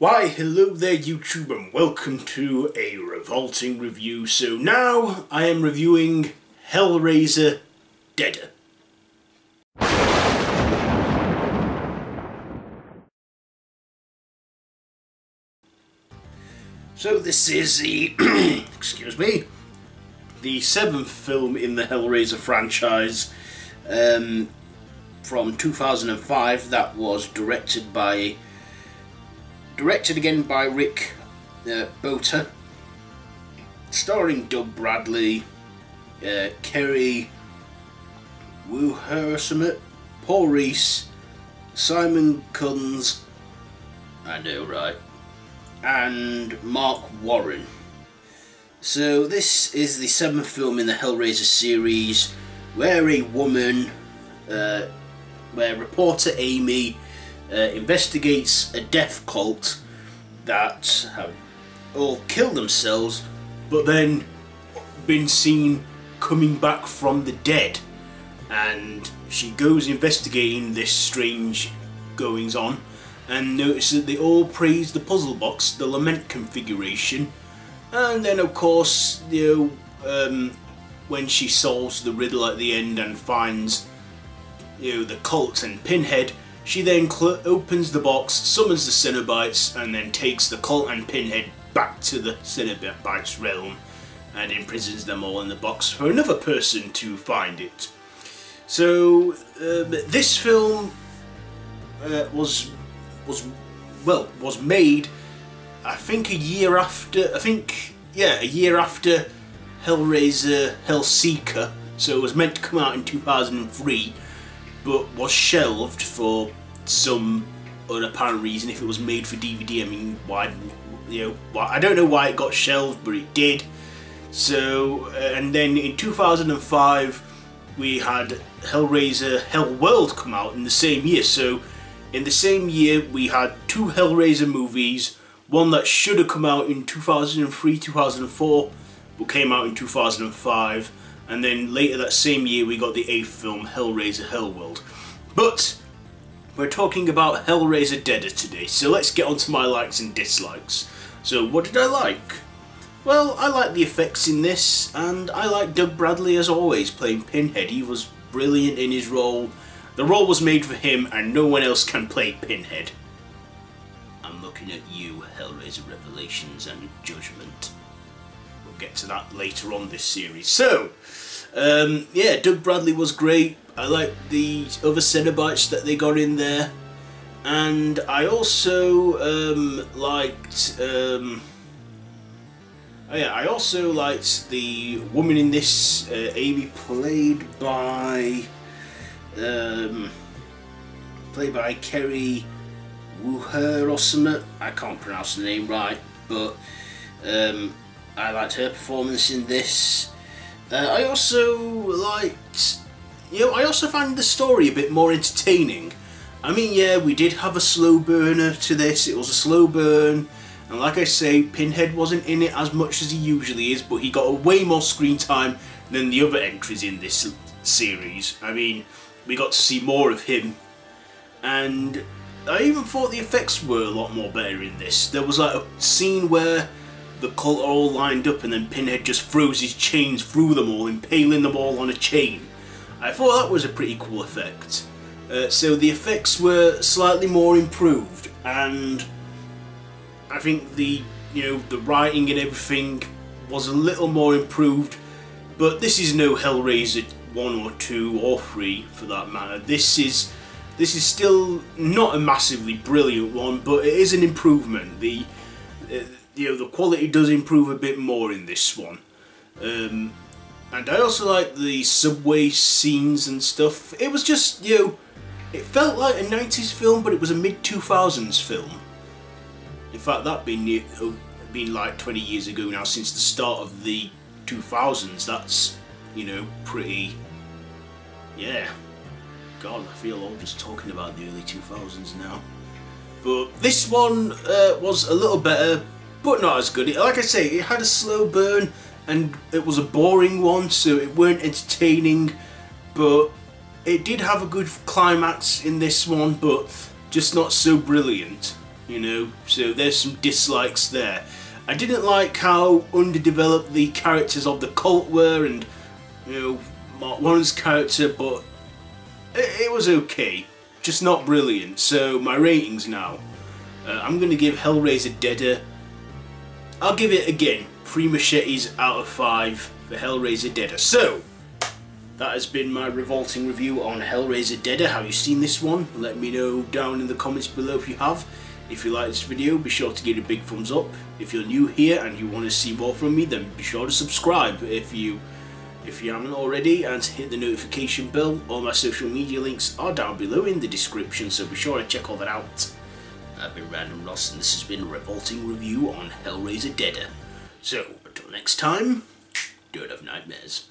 Why, hello there YouTube and welcome to a Revolting review. So now I am reviewing Hellraiser Deader. So this is the, excuse me, the 7th film in the Hellraiser franchise from 2005 that was directed again by Rick Bota, starring Doug Bradley, Kerry Wooher, Paul Reese, Simon Kunz, I know right, and Mark Warren. So this is the 7th film in the Hellraiser series where a woman, where reporter Amy investigates a death cult that have all killed themselves but then been seen coming back from the dead, and she goes investigating this strange goings on and notices that they all praise the puzzle box, the Lement Configuration, and then of course, you know, when she solves the riddle at the end and finds, you know, the cult and Pinhead, she then opens the box, summons the Cenobites, and then takes the cult and Pinhead back to the Cenobites realm and imprisons them all in the box for another person to find it. So this film was made, I think a year after Hellraiser Hellseeker, so it was meant to come out in 2003. But was shelved for some unapparent reason. If it was made for DVD, I mean, why? You know, I don't know why it got shelved, but it did. So, and then in 2005, we had Hellraiser Hellworld come out in the same year. So, in the same year, we had 2 Hellraiser movies. One that should have come out in 2003, 2004, but came out in 2005. And then later that same year we got the 8th film, Hellraiser Hellworld. But we're talking about Hellraiser Deader today, so let's get on to my likes and dislikes. So what did I like? Well, I like the effects in this, and I like Doug Bradley as always playing Pinhead. He was brilliant in his role. The role was made for him and no one else can play Pinhead. I'm looking at you, Hellraiser Revelations and Judgment. We'll get to that later on this series. So, yeah, Doug Bradley was great. I liked the other Cenobites that they got in there, and I also liked the woman in this, Amy, played by Kerry Wooher or something. I can't pronounce the name right, but I liked her performance in this. I also liked, I also found the story a bit more entertaining. I mean, yeah, we did have a slow burner to this. It was a slow burn, and like I say, Pinhead wasn't in it as much as he usually is, but he got a way more screen time than the other entries in this series. I mean, we got to see more of him, and I even thought the effects were a lot more better in this. There was like a scene where the cult are all lined up and then Pinhead just throws his chains through them all, impaling them all on a chain. I thought that was a pretty cool effect. So the effects were slightly more improved, and I think the writing and everything was a little more improved, but this is no Hellraiser 1 or 2 or 3 for that matter. This is still not a massively brilliant one, but it is an improvement. The quality does improve a bit more in this one. And I also like the subway scenes and stuff. It was just, it felt like a 90s film, but it was a mid-2000s film. In fact, that been like 20 years ago now, since the start of the 2000s. That's, pretty, yeah. God, I feel old just talking about the early 2000s now. But this one was a little better, but not as good. Like I say, it had a slow burn, and it was a boring one, so it weren't entertaining, but it did have a good climax in this one, but just not so brilliant. you know, so there's some dislikes there. I didn't like how underdeveloped the characters of the cult were, and, you know, Mark Warren's character, but it was okay, just not brilliant. So my ratings now, I'm going to give Hellraiser Deader, I'll give it again 3 machetes out of 5 for Hellraiser Deader. So that has been my Revolting review on Hellraiser Deader. Have you seen this one? Let me know down in the comments below if you have. If you like this video, be sure to give it a big thumbs up. If you're new here and you want to see more from me, then be sure to subscribe if you haven't already, and hit the notification bell. All my social media links are down below in the description, so be sure to check all that out. I've been Random Ross, and this has been a Revolting review on Hellraiser Deader. So, until next time, don't have nightmares.